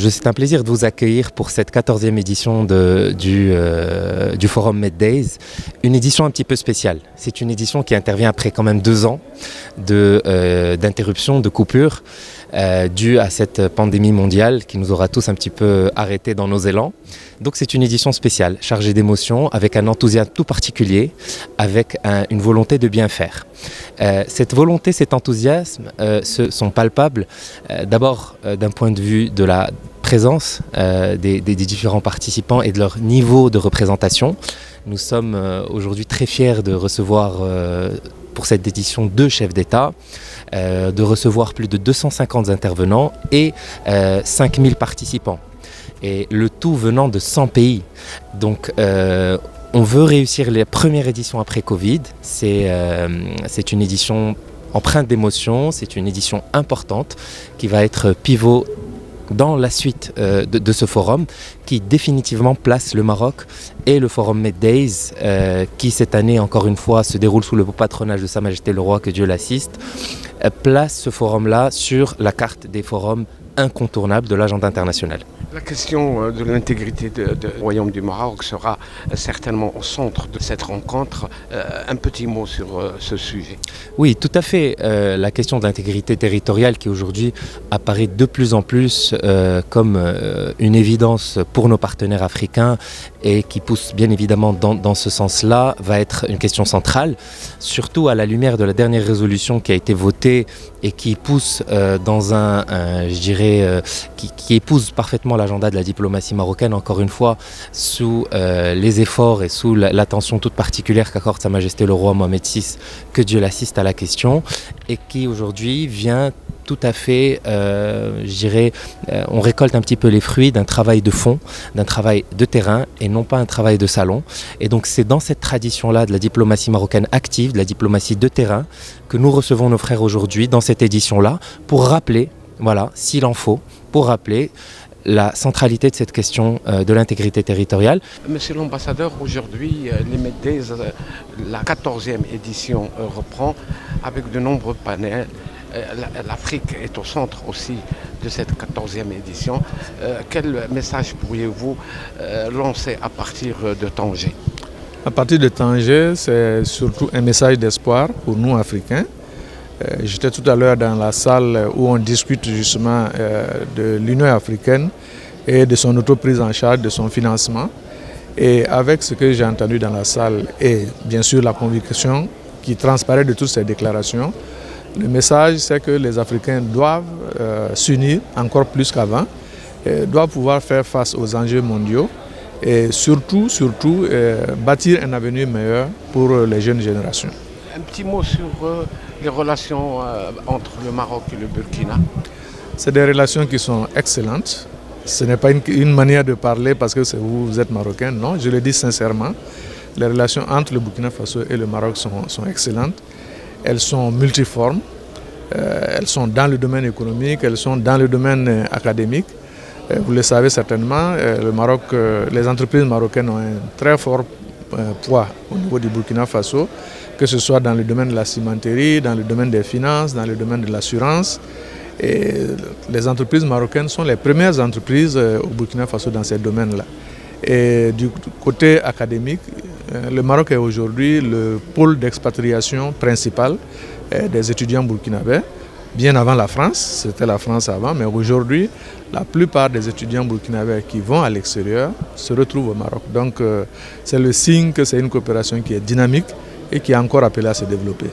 C'est un plaisir de vous accueillir pour cette 14e édition du Forum MedDays, une édition un petit peu spéciale. C'est une édition qui intervient après quand même 2 ans d'interruption, de coupure, due à cette pandémie mondiale qui nous aura tous un petit peu arrêtés dans nos élans. Donc c'est une édition spéciale, chargée d'émotions, avec un enthousiasme tout particulier, avec une volonté de bien faire. Cette volonté, cet enthousiasme sont palpables d'abord d'un point de vue de la présence des différents participants et de leur niveau de représentation. Nous sommes aujourd'hui très fiers de recevoir pour cette édition 2 chefs d'État, de recevoir plus de 250 intervenants et 5000 participants. Et le tout venant de 100 pays. Donc on veut réussir la première édition après Covid. C'est une édition empreinte d'émotion, c'est une édition importante qui va être pivot dans la suite de ce forum qui définitivement place le Maroc et le Forum MedDays qui cette année encore une fois se déroule sous le beau patronage de Sa Majesté le Roi, que Dieu l'assiste, place ce forum-là sur la carte des forums incontournables de l'agenda international. La question de l'intégrité du Royaume du Maroc sera certainement au centre de cette rencontre. Un petit mot sur ce sujet. Oui, tout à fait. La question de l'intégrité territoriale qui aujourd'hui apparaît de plus en plus comme une évidence pour nos partenaires africains et qui pousse bien évidemment dans ce sens-là, va être une question centrale, surtout à la lumière de la dernière résolution qui a été votée et qui pousse dans je dirais, qui épouse parfaitement l'agenda de la diplomatie marocaine, encore une fois, sous les efforts et sous l'attention toute particulière qu'accorde Sa Majesté le Roi Mohamed VI, que Dieu l'assiste à la question, et qui aujourd'hui vient tout à fait, je dirais, on récolte un petit peu les fruits d'un travail de fond, d'un travail de terrain et non pas un travail de salon. Et donc c'est dans cette tradition-là de la diplomatie marocaine active, de la diplomatie de terrain, que nous recevons nos frères aujourd'hui dans cette édition-là pour rappeler, voilà, s'il en faut, pour rappeler la centralité de cette question de l'intégrité territoriale. Monsieur l'ambassadeur, aujourd'hui, les MedDays, la 14e édition reprend avec de nombreux panels. L'Afrique est au centre aussi de cette 14e édition. Quel message pourriez-vous lancer à partir de Tanger? À partir de Tanger, c'est surtout un message d'espoir pour nous, Africains. J'étais tout à l'heure dans la salle où on discute justement de l'Union africaine et de son auto-prise en charge, de son financement. Et avec ce que j'ai entendu dans la salle et bien sûr la conviction qui transparaît de toutes ces déclarations, le message, c'est que les Africains doivent s'unir encore plus qu'avant, doivent pouvoir faire face aux enjeux mondiaux et surtout bâtir un avenir meilleur pour les jeunes générations. Un petit mot sur les relations entre le Maroc et le Burkina. C'est des relations qui sont excellentes. Ce n'est pas une manière de parler parce que vous êtes marocain, non, je le dis sincèrement. Les relations entre le Burkina Faso et le Maroc sont excellentes. Elles sont multiformes, elles sont dans le domaine économique, elles sont dans le domaine académique. Vous le savez certainement, le Maroc, les entreprises marocaines ont un très fort poids au niveau du Burkina Faso, que ce soit dans le domaine de la cimenterie, dans le domaine des finances, dans le domaine de l'assurance. Et les entreprises marocaines sont les premières entreprises au Burkina Faso dans ces domaines-là. Et du côté académique, le Maroc est aujourd'hui le pôle d'expatriation principal des étudiants burkinabés. Bien avant la France, c'était la France avant, mais aujourd'hui, la plupart des étudiants burkinabés qui vont à l'extérieur se retrouvent au Maroc. Donc c'est le signe que c'est une coopération qui est dynamique et qui est encore appelée à se développer.